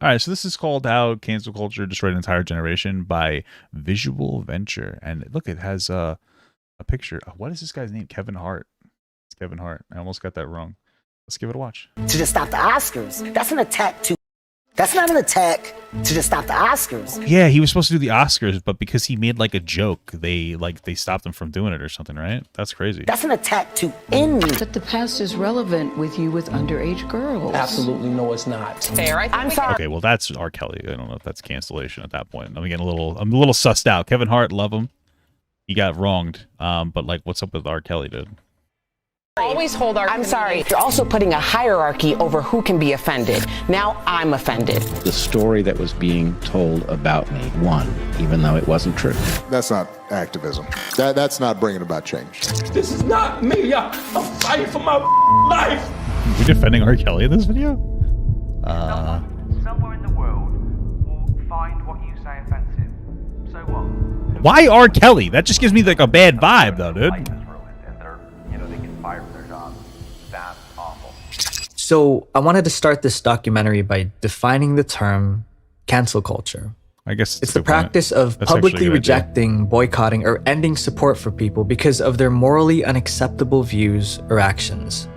All right, so this is called How Cancel Culture Destroyed an Entire Generation by Visual Venture. And look, it has a picture. What is this guy's name? Kevin Hart. It's Kevin Hart. I almost got that wrong. Let's give it a watch. To just stop the Oscars. That's an attack to... That's not an attack to just stop the Oscars. Yeah, he was supposed to do the Oscars, but because he made like a joke, they stopped him from doing it or something, right? That's crazy. That's an attack to end me. That the past is relevant with you with underage girls. Absolutely no, it's not. Fair. I'm sorry. Okay, well that's R. Kelly. I don't know if that's cancellation at that point. I'm getting a little sussed out. Kevin Hart, love him. He got wronged. But like, what's up with R. Kelly, dude? Always hold our... I'm sorry. You're also putting a hierarchy over who can be offended. Now I'm offended. The story that was being told about me won, even though it wasn't true. That's not activism. That's not bringing about change. This is not me. I'm fighting for my life. You defending R. Kelly in this video? Somewhere in the world will find what you say offensive. So what? Why R. Kelly? That just gives me like a bad vibe, though, dude. So I wanted to start this documentary by defining the term cancel culture. I guess it's the practice of publicly rejecting, boycotting, or ending support for people because of their morally unacceptable views or actions.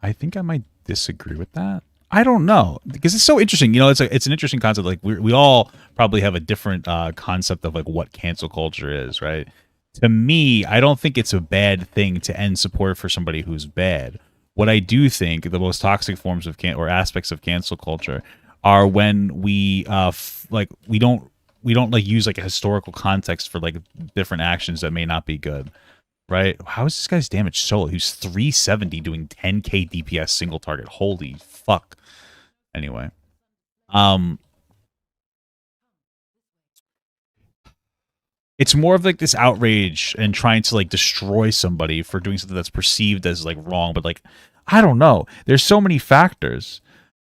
I think I might disagree with that. I don't know, because it's so interesting. You know, it's an interesting concept. Like we all probably have a different concept of like what cancel culture is, right? To me, I don't think it's a bad thing to end support for somebody who's bad. What I do think the most toxic forms of or aspects of cancel culture are when we don't like use like a historical context for like different actions that may not be good, right? How is this guy's damage solo? He's 370 doing 10k DPS single target. Holy fuck. Anyway, it's more of like this outrage and trying to like destroy somebody for doing something that's perceived as like wrong, but like, I don't know. There's so many factors.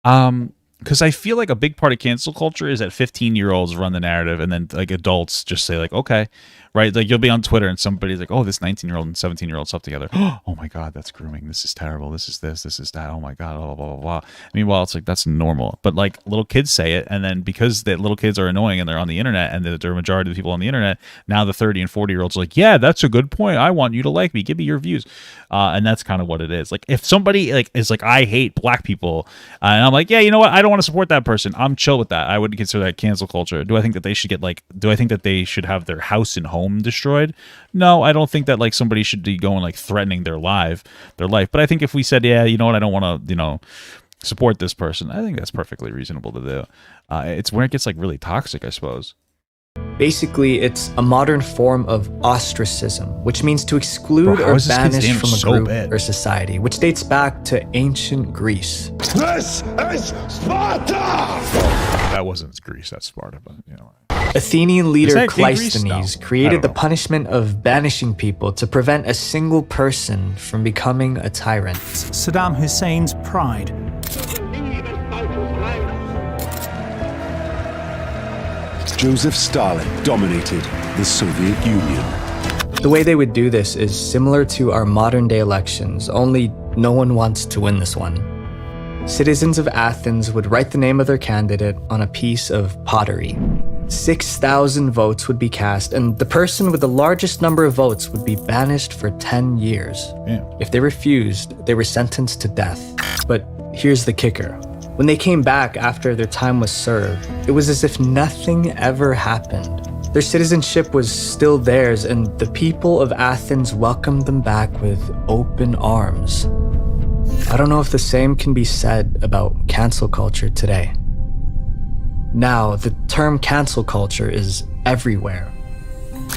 Because I feel like a big part of cancel culture is that 15-year-olds run the narrative and then like adults just say like, okay, right? Like you'll be on Twitter and somebody's like, oh, this 19-year-old and 17-year-old slept together. Oh my God, that's grooming. This is terrible. This is this is that. Oh my God, blah, blah, blah, blah. Meanwhile, it's like, that's normal. But like little kids say it. And then because the little kids are annoying and they're on the internet and they're a majority of the people on the internet, now the 30 and 40-year-olds are like, yeah, that's a good point. I want you to like me. Give me your views. And that's kind of what it is. Like if somebody like is like, I hate black people and I'm like, yeah, you know what? I don't want to support that person. I'm chill with that. I wouldn't consider that cancel culture. Do I think that they should get like, do I think that they should have their house and home destroyed? No, I don't think that like somebody should be going like threatening their life. But I think if we said, yeah, you know what, I don't want to, you know, support this person, I think that's perfectly reasonable to do. It's where it gets like really toxic, I suppose. Basically, it's a modern form of ostracism, which means to exclude or banish from a group or society, which dates back to ancient Greece. This is Sparta! That wasn't Greece, that's Sparta, but you know. Athenian leader Cleisthenes created the punishment of banishing people to prevent a single person from becoming a tyrant. Saddam Hussein's pride. Joseph Stalin dominated the Soviet Union. The way they would do this is similar to our modern day elections, only no one wants to win this one. Citizens of Athens would write the name of their candidate on a piece of pottery. 6,000 votes would be cast, and the person with the largest number of votes would be banished for 10 years. Yeah. If they refused, they were sentenced to death. But here's the kicker. When they came back after their time was served, it was as if nothing ever happened. Their citizenship was still theirs, and the people of Athens welcomed them back with open arms. I don't know if the same can be said about cancel culture today. Now, the term cancel culture is everywhere.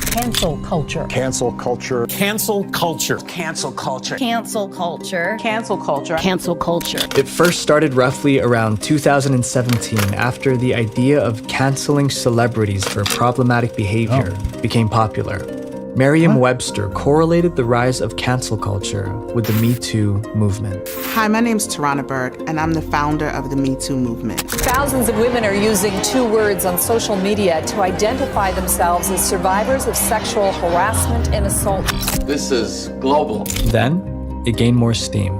Cancel culture. Cancel culture. Cancel culture. Cancel culture. Cancel culture. Cancel culture. Cancel culture. It first started roughly around 2017 after the idea of canceling celebrities for problematic behavior became popular. Merriam-Webster correlated the rise of cancel culture with the Me Too movement. Hi, my name's Tarana Bird, and I'm the founder of the Me Too movement. Thousands of women are using two words on social media to identify themselves as survivors of sexual harassment and assault. This is global. Then, it gained more steam.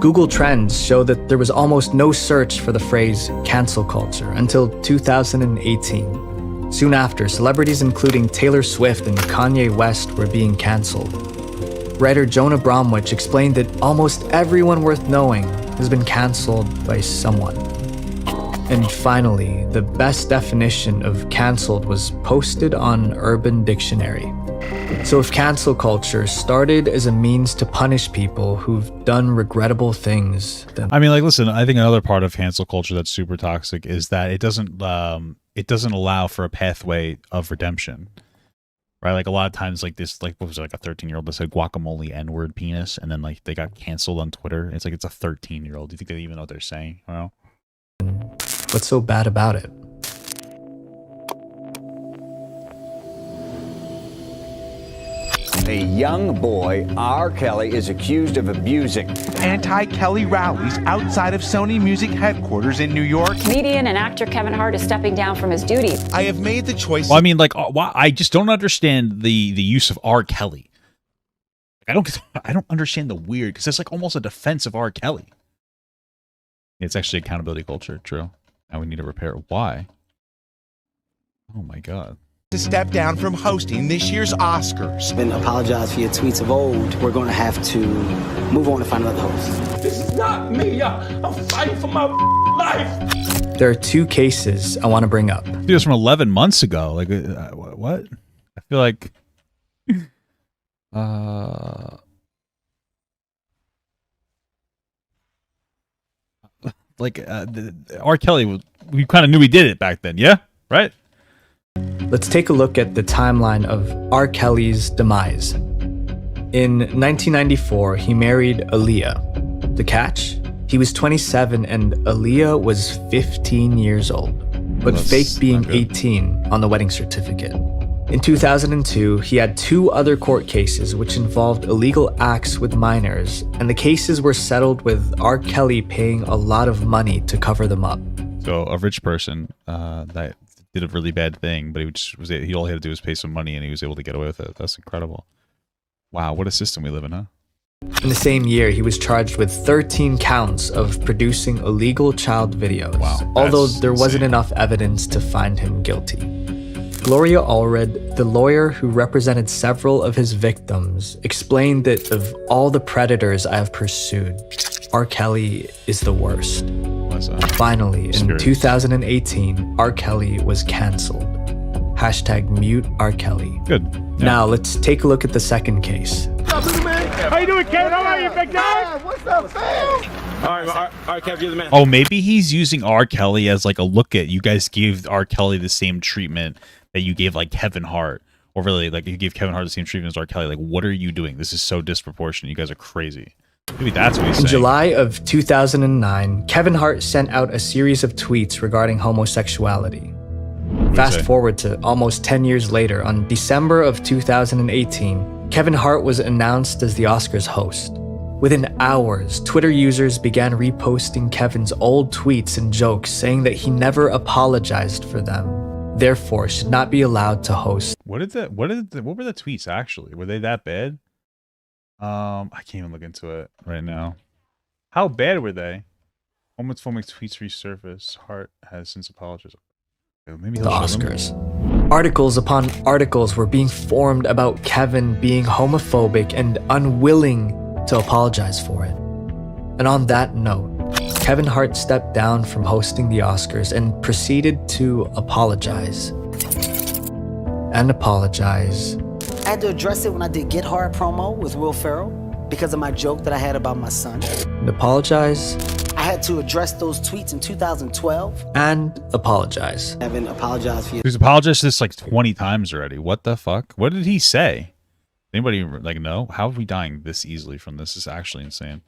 Google Trends show that there was almost no search for the phrase cancel culture until 2018. Soon after, celebrities including Taylor Swift and Kanye West were being canceled. Writer Jonah Bromwich explained that almost everyone worth knowing has been canceled by someone. And finally, the best definition of canceled was posted on Urban Dictionary. So if cancel culture started as a means to punish people who've done regrettable things, then I mean, like, listen, I think another part of cancel culture that's super toxic is that it doesn't allow for a pathway of redemption. Right? Like a lot of times like this, like what was it, like a 13-year-old that said guacamole N-word penis, and then like they got canceled on Twitter. It's like it's a 13-year-old. Do you think they even know what they're saying? I don't know. What's so bad about it? A young boy, R. Kelly, is accused of abusing anti-Kelly rallies outside of Sony Music headquarters in New York. Comedian and actor Kevin Hart is stepping down from his duties. I have made the choice. Well, I mean, like, I just don't understand the use of R. Kelly. I don't understand the weird, because it's like almost a defense of R. Kelly. It's actually accountability culture. True. Now we need to repair it. Why? Oh my God. To step down from hosting this year's Oscars. Been apologize for your tweets of old. We're going to have to move on and find another host. This is not me, y'all. I'm fighting for my life. There are two cases I want to bring up. Dude, it was from 11 months ago. Like, what? I feel like... R. Kelly, we kind of knew he did it back then, yeah? Right? Let's take a look at the timeline of R. Kelly's demise. In 1994, he married Aaliyah. The catch? He was 27 and Aaliyah was 15 years old, but faked being 18 on the wedding certificate. In 2002, he had two other court cases which involved illegal acts with minors, and the cases were settled with R. Kelly paying a lot of money to cover them up. So a rich person that did a really bad thing, but he all he had to do was pay some money and he was able to get away with it. That's incredible. Wow, what a system we live in, huh? In the same year, he was charged with 13 counts of producing illegal child videos, although there wasn't enough evidence to find him guilty. Gloria Allred, the lawyer who represented several of his victims, explained that of all the predators I have pursued, R. Kelly is the worst. Finally, in 2018, R. Kelly was canceled. #mute R. Kelly. Good. Yeah. Now let's take a look at the second case. How you doing, Kevin? How are you, big guy? What's up, fam? All right, Kev, you're the man. Oh, maybe he's using R. Kelly as like a look at, you guys gave R. Kelly the same treatment that you gave like Kevin Hart, or really like you gave Kevin Hart the same treatment as R. Kelly. Like, what are you doing? This is so disproportionate. You guys are crazy. Maybe that's what he's saying. In July of 2009, Kevin Hart sent out a series of tweets regarding homosexuality. Fast forward to almost 10 years later, on December of 2018, Kevin Hart was announced as the Oscars host. Within hours, Twitter users began reposting Kevin's old tweets and jokes, saying that he never apologized for them, therefore should not be allowed to host. What were the tweets actually? Were they that bad? I can't even look into it right now. How bad were they? Homophobic tweets resurface. Hart has since apologized. Maybe The Oscars. Articles upon articles were being formed about Kevin being homophobic and unwilling to apologize for it. And on that note, Kevin Hart stepped down from hosting the Oscars and proceeded to apologize. And apologize. I had to address it when I did Get Hard promo with Will Ferrell because of my joke that I had about my son. And apologize. I had to address those tweets in 2012. And apologize. Evan, apologize for you. He's apologized this like 20 times already. What the fuck? What did he say? Anybody like know? How are we dying this easily from this? This is actually insane.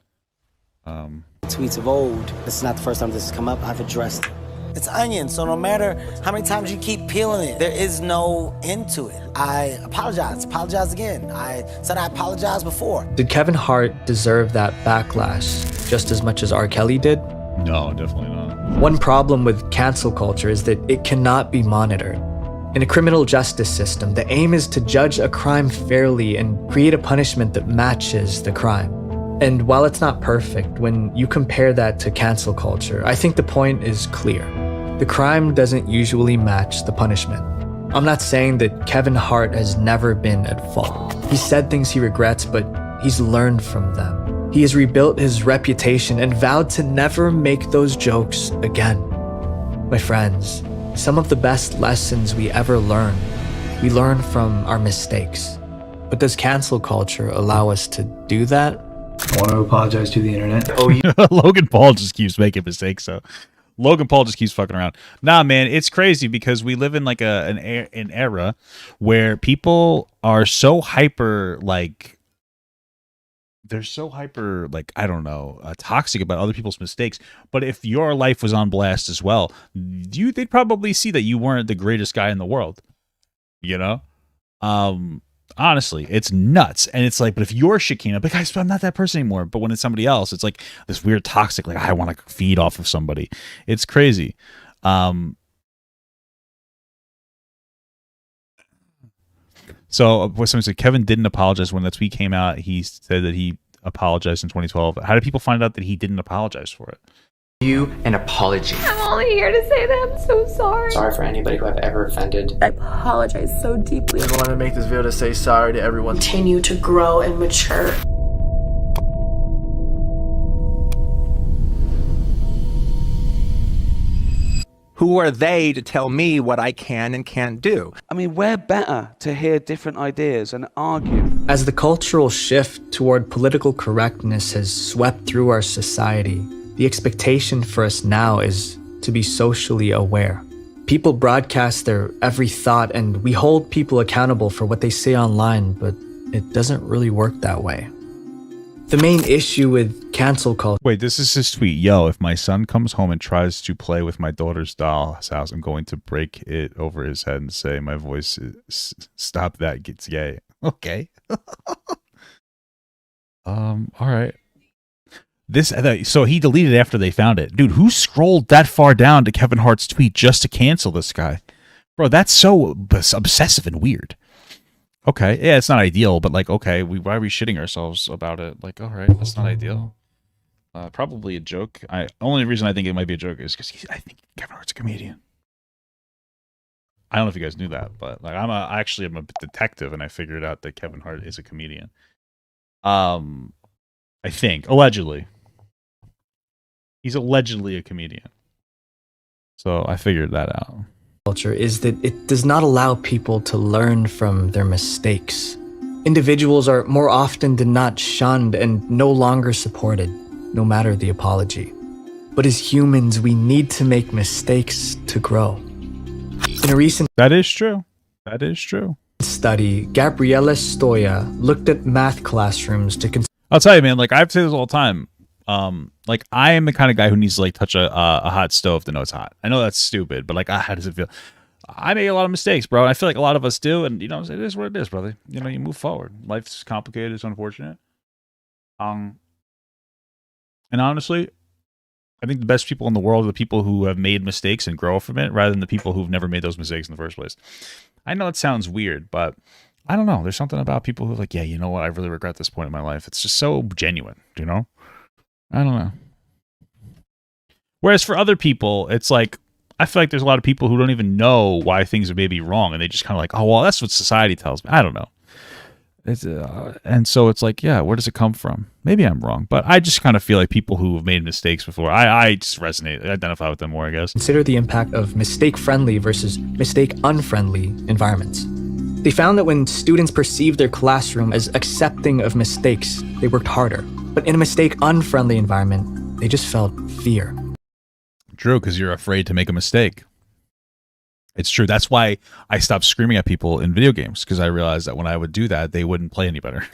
Tweets of old. This is not the first time this has come up. I've addressed it. It's onion, so no matter how many times you keep peeling it, there is no end to it. I apologize again. I said I apologized before. Did Kevin Hart deserve that backlash just as much as R. Kelly did? No, definitely not. One problem with cancel culture is that it cannot be monitored. In a criminal justice system, the aim is to judge a crime fairly and create a punishment that matches the crime. And while it's not perfect, when you compare that to cancel culture, I think the point is clear. The crime doesn't usually match the punishment. I'm not saying that Kevin Hart has never been at fault. He said things he regrets, but he's learned from them. He has rebuilt his reputation and vowed to never make those jokes again. My friends, some of the best lessons we ever learn, we learn from our mistakes. But does cancel culture allow us to do that? I want to apologize to the internet. Logan Paul just keeps making mistakes, so Logan Paul just keeps fucking around. Nah, man, it's crazy because we live in like an era where people are so hyper, like, they're so hyper, like, I don't know, toxic about other people's mistakes. But if your life was on blast as well, they'd probably see that you weren't the greatest guy in the world. You know? Honestly, it's nuts. And it's like, but if your shit came up, like, I'm not that person anymore. But when it's somebody else, it's like this weird toxic, like, I want to feed off of somebody. It's crazy. So what someone said, Kevin didn't apologize when the tweet came out. He said that he apologized in 2012. How did people find out that he didn't apologize for it? You an apology. I'm only here to say that I'm so sorry. Sorry for anybody who I've ever offended. I apologize so deeply. I want to make this video to say sorry to everyone. Continue to grow and mature. Who are they to tell me what I can and can't do? I mean, we're better to hear different ideas and argue. As the cultural shift toward political correctness has swept through our society, the expectation for us now is to be socially aware. People broadcast their every thought, and we hold people accountable for what they say online, but it doesn't really work that way. The main issue with cancel culture... Wait, this is his tweet. Yo, if my son comes home and tries to play with my daughter's doll's house, I'm going to break it over his head and say, my voice is... Stop that, gets gay. Okay. All right. So he deleted it after they found it. Dude, who scrolled that far down to Kevin Hart's tweet just to cancel this guy? Bro, that's so obsessive and weird. Okay, yeah, it's not ideal, but like, okay, why are we shitting ourselves about it? Like, all right, that's not ideal. Probably a joke. Only reason I think it might be a joke is because I think Kevin Hart's a comedian. I don't know if you guys knew that, but like, I'm a detective, and I figured out that Kevin Hart is a comedian. I think allegedly, he's allegedly a comedian. So I figured that out. Culture is that it does not allow people to learn from their mistakes. Individuals are more often than not shunned and no longer supported, no matter the apology. But as humans, we need to make mistakes to grow. In a recent That is true. That is true. Study, Gabriela Stoya looked at math classrooms to I'll tell you, man, like, I say this all the time. Like, I am the kind of guy who needs to like touch a hot stove to know it's hot. I know that's stupid, but like, how does it feel? I make a lot of mistakes, bro. And I feel like a lot of us do, and you know, it is what it is, brother. You know, you move forward. Life's complicated. It's unfortunate. And honestly, I think the best people in the world are the people who have made mistakes and grow from it, rather than the people who've never made those mistakes in the first place. I know it sounds weird, but I don't know. There's something about people who are like, yeah, you know what? I really regret this point in my life. It's just so genuine, you know? I don't know. Whereas for other people, it's like, I feel like there's a lot of people who don't even know why things are maybe wrong, and they just kind of like, oh, well, that's what society tells me. I don't know. It's and so it's like, yeah, where does it come from? Maybe I'm wrong, but I just kind of feel like people who have made mistakes before, I just resonate, identify with them more, I guess. Consider the impact of mistake-friendly versus mistake-unfriendly environments. They found that when students perceived their classroom as accepting of mistakes, they worked harder. But in a mistake-unfriendly environment, they just felt fear. True, because you're afraid to make a mistake. It's true. That's why I stopped screaming at people in video games, because I realized that when I would do that, they wouldn't play any better.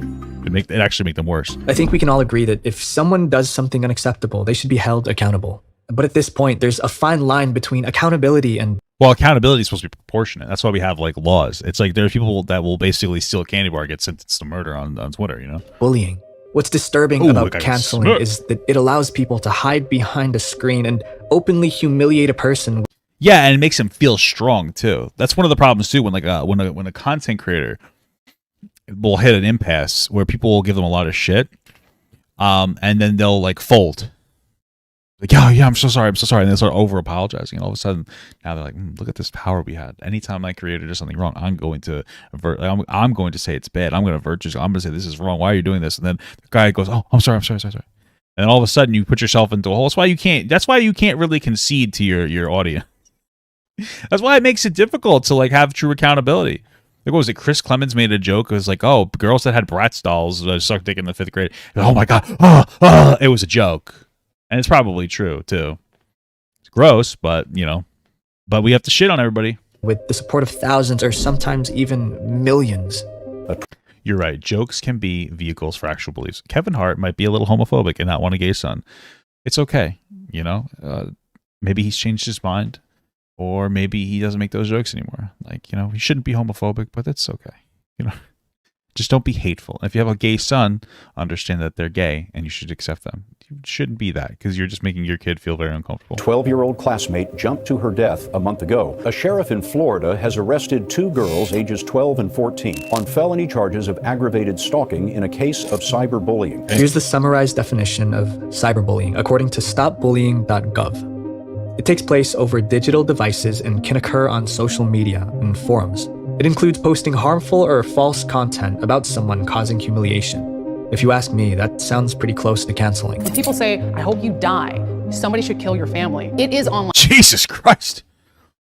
It'd actually make them worse. I think we can all agree that if someone does something unacceptable, they should be held accountable. But at this point, there's a fine line between accountability and... Well, accountability is supposed to be proportionate. That's why we have like laws. It's like there are people that will basically steal a candy bar and get sentenced to murder on Twitter, you know? Bullying. What's disturbing about canceling is that it allows people to hide behind a screen and openly humiliate a person. Yeah, and it makes them feel strong too. That's one of the problems too. When like when a content creator will hit an impasse where people will give them a lot of shit, And then they'll like fold. Like, oh yeah, I'm so sorry, and they start over apologizing, and all of a sudden now they're like, look at this power we had. Anytime my creator does something wrong, I'm going to avert. I'm going to say it's bad. I'm going to avert. I'm going to say this is wrong. Why are you doing this? And then the guy goes, oh, I'm sorry. And all of a sudden you put yourself into a hole. That's why you can't really concede to your audience. That's why it makes it difficult to like have true accountability. Like, what was it? Chris Clemens made a joke. It was like, oh, girls that had Bratz dolls sucked dick in the 5th grade. Oh my god, it was a joke. And it's probably true, too. It's gross, but, but we have to shit on everybody. With the support of thousands or sometimes even millions. You're right. Jokes can be vehicles for actual beliefs. Kevin Hart might be a little homophobic and not want a gay son. It's okay, maybe he's changed his mind, or maybe he doesn't make those jokes anymore. Like, he shouldn't be homophobic, but it's okay. Just don't be hateful. If you have a gay son, understand that they're gay and you should accept them. You shouldn't be that, because you're just making your kid feel very uncomfortable. 12-year-old classmate jumped to her death a month ago. A sheriff in Florida has arrested 2 girls ages 12 and 14 on felony charges of aggravated stalking in a case of cyberbullying. Here's the summarized definition of cyberbullying according to stopbullying.gov. It takes place over digital devices and can occur on social media and forums. It includes posting harmful or false content about someone causing humiliation. If you ask me, that sounds pretty close to canceling. When people say, I hope you die, somebody should kill your family. It is online. Jesus Christ.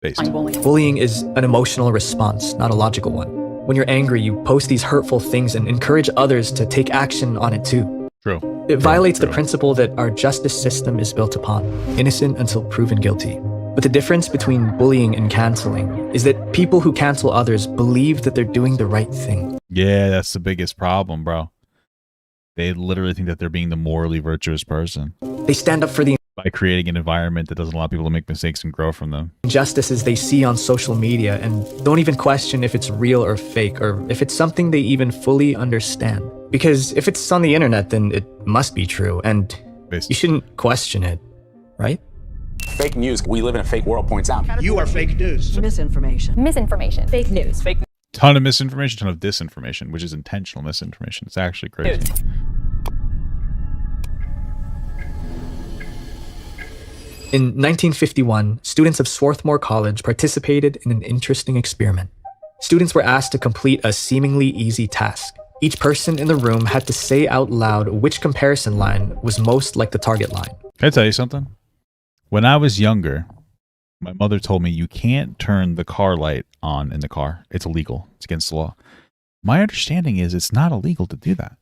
Bullying. Bullying is an emotional response, not a logical one. When you're angry, you post these hurtful things and encourage others to take action on it too. True. It violates the principle that our justice system is built upon, innocent until proven guilty. But the difference between bullying and canceling is that people who cancel others believe that they're doing the right thing. Yeah, that's the biggest problem, bro. They literally think that they're being the morally virtuous person. They stand up for the by creating an environment that doesn't allow people to make mistakes and grow from them. Injustices they see on social media and don't even question if it's real or fake, or if it's something they even fully understand. Because if it's on the internet, then it must be true, and you shouldn't question it, right? Fake news. We live in a fake world points out. You are fake news. Misinformation. Misinformation. Fake news. Fake news. Ton of misinformation, ton of disinformation, which is intentional misinformation. It's actually crazy. In 1951, students of Swarthmore College participated in an interesting experiment. Students were asked to complete a seemingly easy task. Each person in the room had to say out loud which comparison line was most like the target line. Can I tell you something? When I was younger, my mother told me you can't turn the car light on in the car. It's illegal. It's against the law. My understanding is it's not illegal to do that.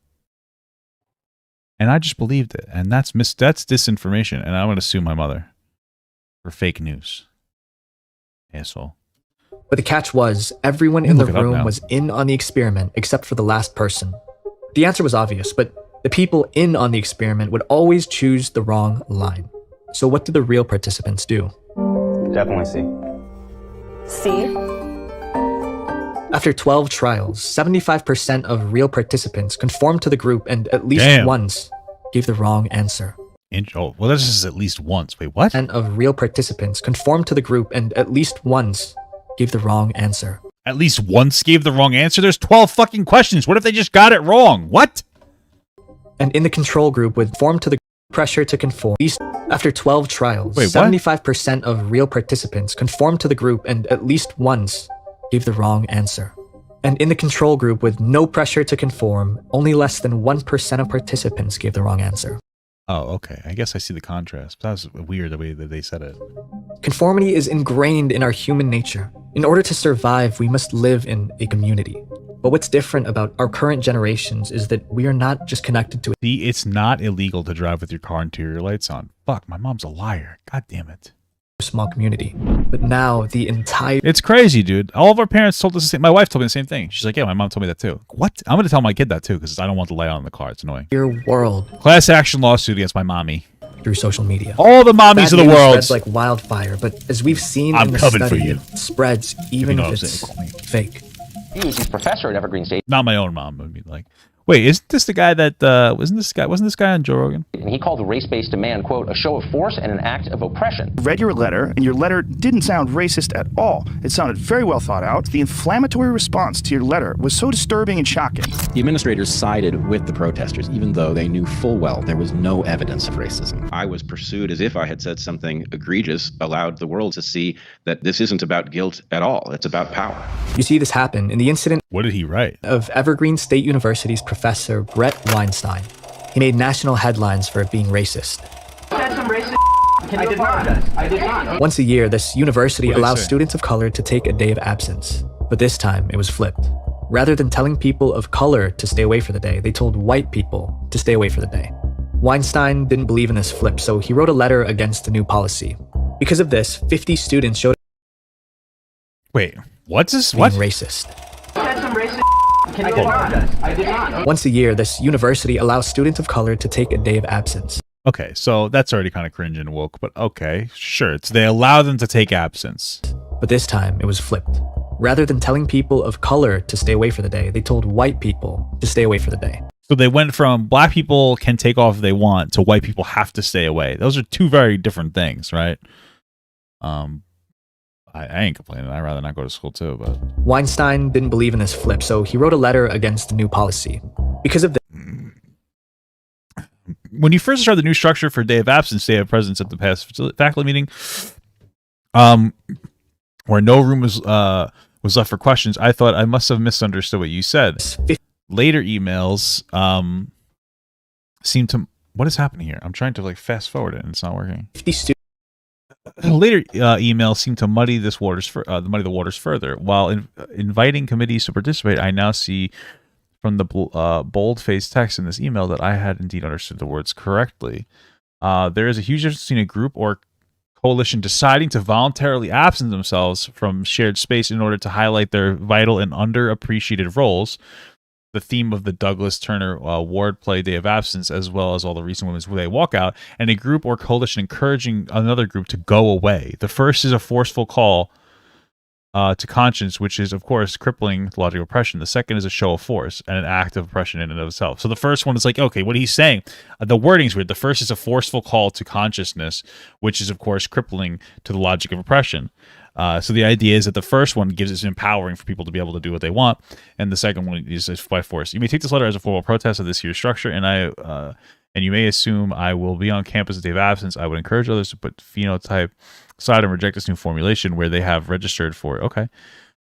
And I just believed it. And that's disinformation. And I'm going to sue my mother for fake news. Asshole. But the catch was, everyone in the room was in on the experiment except for the last person. The answer was obvious, but the people in on the experiment would always choose the wrong line. So what did the real participants do? Definitely C. C. After 12 trials, 75% of real participants conformed to the group and at least once gave the wrong answer. Oh, well, this is at least once. Wait, what? And of real participants conformed to the group and at least once gave the wrong answer. At least once gave the wrong answer? There's 12 fucking questions. What if they just got it wrong? What? And in the control group would form to the pressure to conform. After 12 trials, 75% of real participants conformed to the group and at least once gave the wrong answer. And in the control group with no pressure to conform, only less than 1% of participants gave the wrong answer. Oh, okay. I guess I see the contrast. That was weird the way that they said it. Conformity is ingrained in our human nature. In order to survive, we must live in a community. But what's different about our current generations is that we are not just connected to it. See, it's not illegal to drive with your car interior lights on. Fuck, my mom's a liar. God damn it. Small community. But now the entire... It's crazy, dude. All of our parents told us the same. My wife told me the same thing. She's like, yeah, my mom told me that too. What? I'm going to tell my kid that too, because I don't want the light on in the car. It's annoying. Your world. Class action lawsuit against my mommy. Through social media. All the mommies of the world. Spreads like wildfire, but as we've seen in the study, it spreads even if it's fake. He's professor at Evergreen State. Not my own mom. I mean, like, Wait, isn't this the guy that wasn't this guy on Joe Rogan? And he called the race-based demand, quote, a show of force and an act of oppression. Read your letter, and your letter didn't sound racist at all. It sounded very well thought out. The inflammatory response to your letter was so disturbing and shocking. The administrators sided with the protesters, even though they knew full well there was no evidence of racism. I was pursued as if I had said something egregious, allowed the world to see that this isn't about guilt at all. It's about power. You see this happen in the incident. What did he write? Of Evergreen State University's professor Brett Weinstein. He made national headlines for being racist. Said some racist. I did not. Once a year, this university allows students of color to take a day of absence. But this time, it was flipped. Rather than telling people of color to stay away for the day, they told white people to stay away for the day. Weinstein didn't believe in this flip, so he wrote a letter against the new policy. Because of this, 50 students showed. Wait, what's this? What? Being racist. Said some racist. I did not. Once a year, this university allows students of color to take a day of absence. Okay, so that's already kind of cringe and woke, but okay, sure. They allow them to take absence. But this time, it was flipped. Rather than telling people of color to stay away for the day, they told white people to stay away for the day. So they went from black people can take off if they want to white people have to stay away. Those are two very different things, right? I ain't complaining. I'd rather not go to school too, but... Weinstein didn't believe in this flip, so he wrote a letter against the new policy. Because of the... When you first started the new structure for day of absence, day of presence at the past faculty meeting, where no room was left for questions, I thought I must have misunderstood what you said. Later emails seem to... What is happening here? I'm trying to like fast forward it and it's not working. Later emails seem to muddy the waters further. While inviting committees to participate, I now see from the bold-faced text in this email that I had indeed understood the words correctly. There is a huge difference between a group or coalition deciding to voluntarily absent themselves from shared space in order to highlight their vital and underappreciated roles. The theme of the Douglas Turner Ward play Day of Absence, as well as all the recent Women's Day walkout, and a group or coalition encouraging another group to go away. The first is a forceful call to conscience, which is, of course, crippling the logic of oppression. The second is a show of force and an act of oppression in and of itself. So the first one is like, okay, what he's saying, the wording's weird. The first is a forceful call to consciousness, which is, of course, crippling to the logic of oppression. So the idea is that the first one gives us empowering for people to be able to do what they want, and the second one is by force. You may take this letter as a formal protest of this year's structure, and you may assume I will be on campus a day of absence. I would encourage others to put phenotype aside and reject this new formulation where they have registered for it. Okay.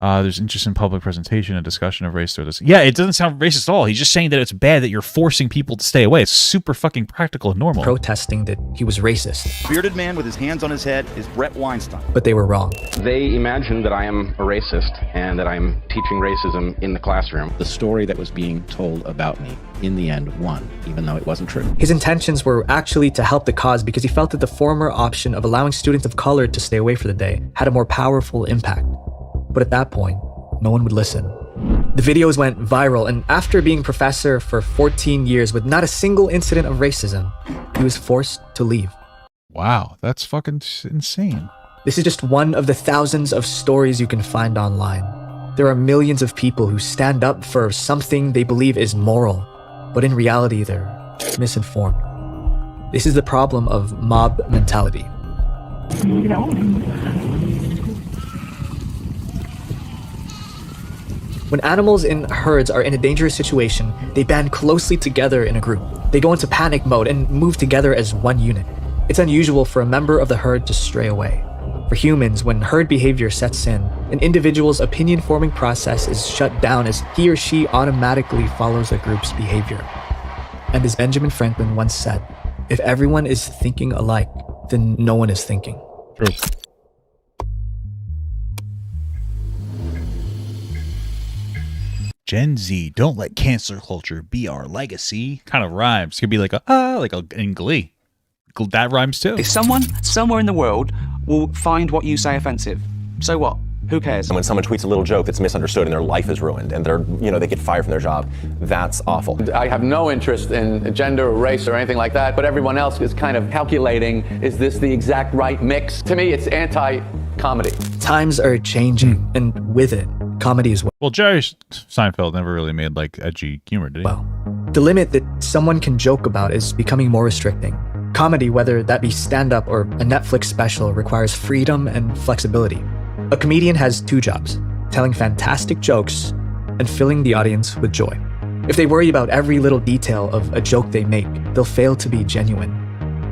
There's interest in public presentation and discussion of race. Yeah, it doesn't sound racist at all. He's just saying that it's bad that you're forcing people to stay away. It's super fucking practical and normal. Protesting that he was racist. Bearded man with his hands on his head is Brett Weinstein. But they were wrong. They imagine that I am a racist and that I'm teaching racism in the classroom. The story that was being told about me, in the end, won, even though it wasn't true. His intentions were actually to help the cause because he felt that the former option of allowing students of color to stay away for the day had a more powerful impact. But at that point, no one would listen. The videos went viral, and after being professor for 14 years with not a single incident of racism, he was forced to leave. Wow, that's fucking insane. This is just one of the thousands of stories you can find online. There are millions of people who stand up for something they believe is moral, but in reality, they're misinformed. This is the problem of mob mentality. When animals in herds are in a dangerous situation, they band closely together in a group. They go into panic mode and move together as one unit. It's unusual for a member of the herd to stray away. For humans, when herd behavior sets in, an individual's opinion-forming process is shut down as he or she automatically follows a group's behavior. And as Benjamin Franklin once said, if everyone is thinking alike, then no one is thinking. True. Gen Z, don't let cancel culture be our legacy. Kind of rhymes. Could be like in Glee. That rhymes too. If someone somewhere in the world will find what you say offensive, so what? Who cares? And when someone tweets a little joke that's misunderstood and their life is ruined and they get fired from their job, that's awful. I have no interest in gender or race or anything like that, but everyone else is kind of calculating, is this the exact right mix? To me, it's anti-comedy. Times are changing, and with it, comedy as well. Well, Jerry Seinfeld never really made like edgy humor, did he? Well, The limit that someone can joke about is becoming more restricting. Comedy, whether that be stand-up or a Netflix special, requires freedom and flexibility. A comedian has two jobs: telling fantastic jokes and filling the audience with joy. If they worry about every little detail of a joke they make, they'll fail to be genuine.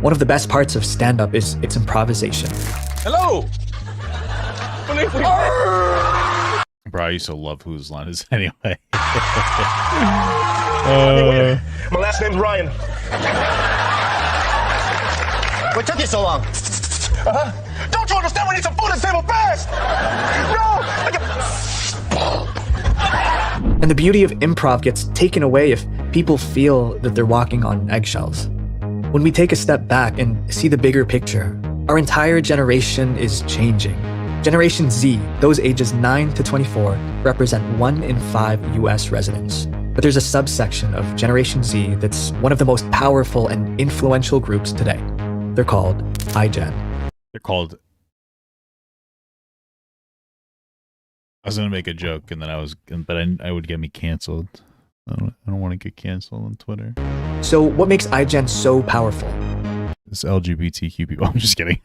One of the best parts of stand-up is its improvisation. Hello! Bro, I used to love Whose Line Is Anyway. My last name's Ryan. What took you so long? Don't you understand? We need some food at the table fast! No! And the beauty of improv gets taken away if people feel that they're walking on eggshells. When we take a step back and see the bigger picture, our entire generation is changing. Generation Z, those ages 9 to 24, represent 1 in 5 US residents. But there's a subsection of Generation Z that's one of the most powerful and influential groups today. They're called iGen. They're called... I was gonna make a joke, and then I would get me canceled. I don't want to get canceled on Twitter. So what makes iGen so powerful? It's LGBTQ people. I'm just kidding.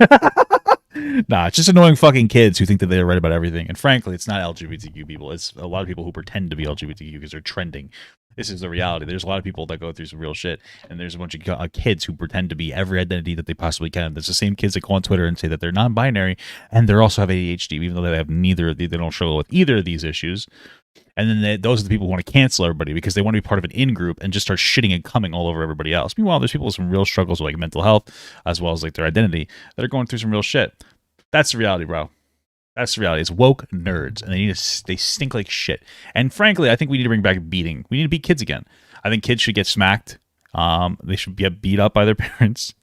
Nah, it's just annoying fucking kids who think that they're right about everything. And frankly, it's not LGBTQ people. It's a lot of people who pretend to be LGBTQ because they're trending. This is the reality. There's a lot of people that go through some real shit, and there's a bunch of kids who pretend to be every identity that they possibly can. There's the same kids that go on Twitter and say that they're non-binary, and they also have ADHD, even though they have neither. They don't struggle with either of these issues. And then those are the people who want to cancel everybody because they want to be part of an in-group and just start shitting and coming all over everybody else. Meanwhile, there's people with some real struggles with like mental health as well as like their identity that are going through some real shit. That's the reality, bro. That's the reality. It's woke nerds, and they stink like shit. And frankly, I think we need to bring back beating. We need to beat kids again. I think kids should get smacked. They should get beat up by their parents.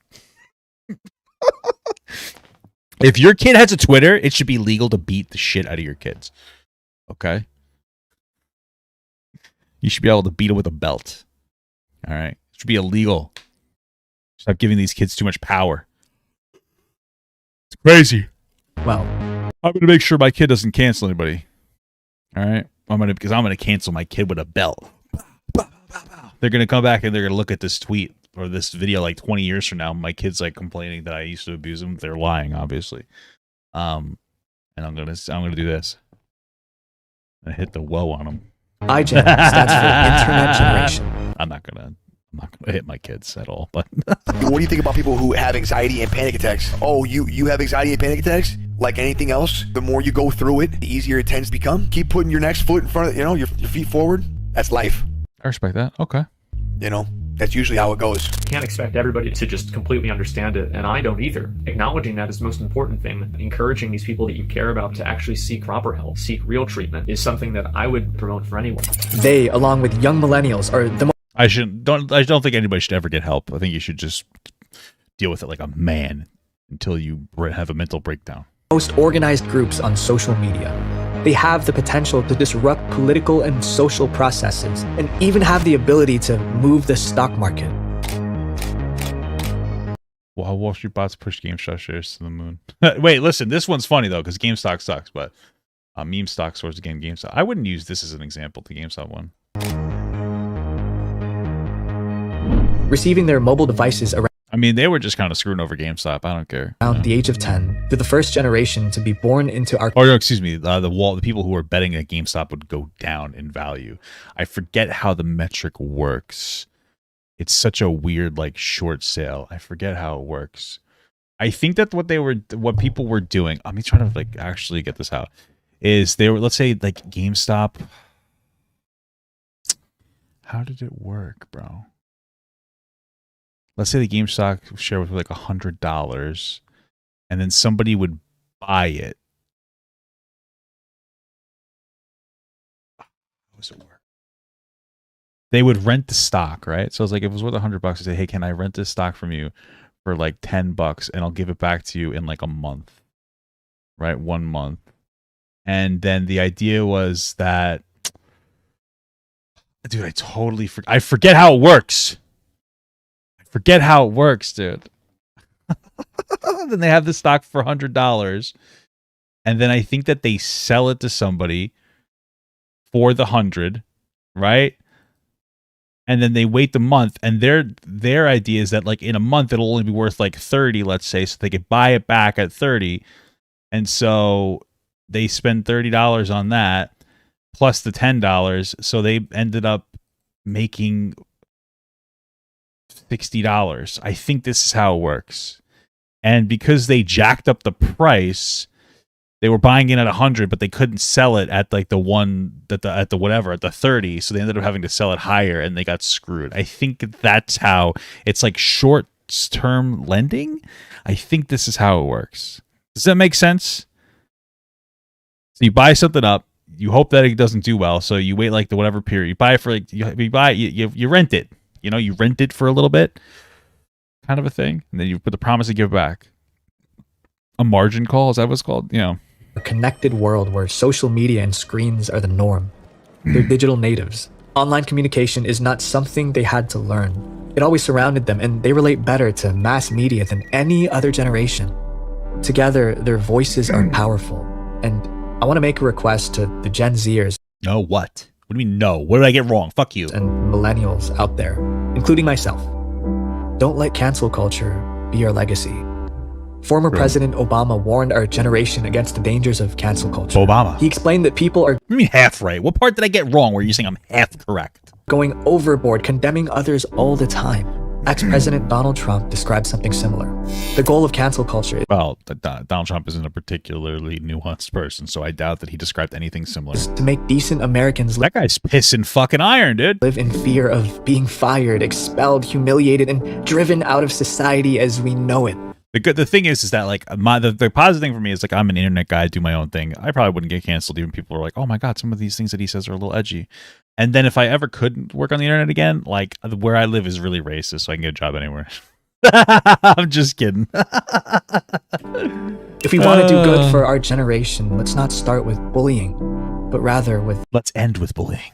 If your kid has a Twitter, it should be legal to beat the shit out of your kids. Okay? You should be able to beat them with a belt. All right? It should be illegal. Stop giving these kids too much power. It's crazy. Well, I'm going to make sure my kid doesn't cancel anybody. All right? Because I'm going to cancel my kid with a belt. They're going to come back and they're going to look at this tweet or this video like 20 years from now. My kid's like complaining that I used to abuse them. They're lying, obviously. And I'm going to do this. I hit the whoa on them. iGen stands for Internet Generation. I'm not gonna hit my kids at all. But what do you think about people who have anxiety and panic attacks? Oh, you have anxiety and panic attacks? Like anything else, the more you go through it, the easier it tends to become. Keep putting your next foot in front of your feet forward. That's life. I respect that. Okay. That's usually how it goes. You can't expect everybody to just completely understand it, and I don't either. Acknowledging that is the most important thing. Encouraging these people that you care about to actually seek proper help, seek real treatment, is something that I would promote for anyone. They, along with young millennials, are the I don't think anybody should ever get help. I think you should just deal with it like a man until you have a mental breakdown. most organized groups on social media. They have the potential to disrupt political and social processes, and even have the ability to move the stock market. Well, Wall Street bots push GameStop shares to the moon. Wait, listen, this one's funny though, because GameStop sucks, but meme stock soars again GameStop. I wouldn't use this as an example, the GameStop one. Receiving their mobile devices around I mean, they were just kind of screwing over GameStop. I don't care. Around the age of 10, they're the first generation to be born into our... Or, excuse me, the people who were betting that GameStop would go down in value. I forget how the metric works. It's such a weird, like, short sale. I forget how it works. I think that what people were doing, I'm trying to, like, actually get this out, is they were, let's say, like, GameStop. How did it work, bro? Let's say the GameStop share was like $100, and then somebody would buy it. How does it work? They would rent the stock, right? So it's like if it was worth $100, I say, hey, can I rent this stock from you for like $10, and I'll give it back to you in like a month, right? 1 month. And then the idea was that, dude, I forget how it works. Forget how it works, dude. Then they have the stock for $100, and then I think that they sell it to somebody for the 100, right? and then they wait the month, and their idea is that like in a month it'll only be worth like 30, let's say, so they could buy it back at 30, and so they spend $30 on that plus the $10, so they ended up making $60. I think this is how it works. And because they jacked up the price, they were buying in at 100, but they couldn't sell it at like the one at the whatever at the 30, so they ended up having to sell it higher, and they got screwed. I think that's how it's like short-term lending. I think this is how it works. Does that make sense? So you buy something up, you hope that it doesn't do well, so you wait like the whatever period. You buy it for like you rent it. You know, you rent it for a little bit, kind of a thing, and then you put the promise to give back. A margin call, is that what it's called? You know, a connected world where social media and screens are the norm. They're digital natives. Online communication is not something they had to learn. It always surrounded them, and they relate better to mass media than any other generation. Together, their voices are powerful. And I want to make a request to the Gen Zers. No, what? What do you mean, no? What did I get wrong? Fuck you. And millennials out there, including myself. Don't let cancel culture be your legacy. Former President Obama warned our generation against the dangers of cancel culture. Obama. He explained that people are... What do you mean half right? What part did I get wrong where you're saying I'm half correct? ...going overboard, condemning others all the time. Ex-President Donald Trump described something similar. The goal of cancel culture... Well, Donald Trump isn't a particularly nuanced person, so I doubt that he described anything similar. ...is to make decent Americans... That guy's pissing fucking iron, dude. ...live in fear of being fired, expelled, humiliated, and driven out of society as we know it. The thing is that like the positive thing for me is like I'm an internet guy, I do my own thing. I probably wouldn't get canceled even people are like, oh my god, some of these things that he says are a little edgy. And then if I ever could work on the internet again, like where I live is really racist, so I can get a job anywhere. I'm just kidding. If we want to do good for our generation, let's not start with bullying, but rather with... Let's end with bullying.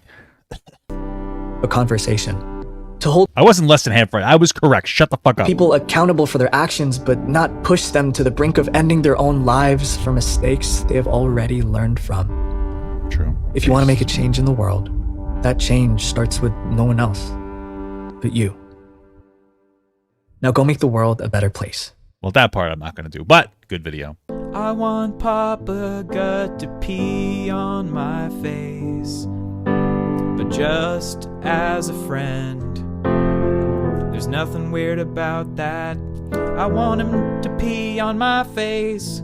A conversation. To hold... I wasn't less than half right. I was correct. Shut the fuck up. People accountable for their actions, but not push them to the brink of ending their own lives for mistakes they have already learned from. True. If you want to make a change in the world, that change starts with no one else but you. Now go make the world a better place. Well, that part I'm not going to do, but good video. I want Papa Gut to pee on my face, but just as a friend. There's nothing weird about that. I want him to pee on my face.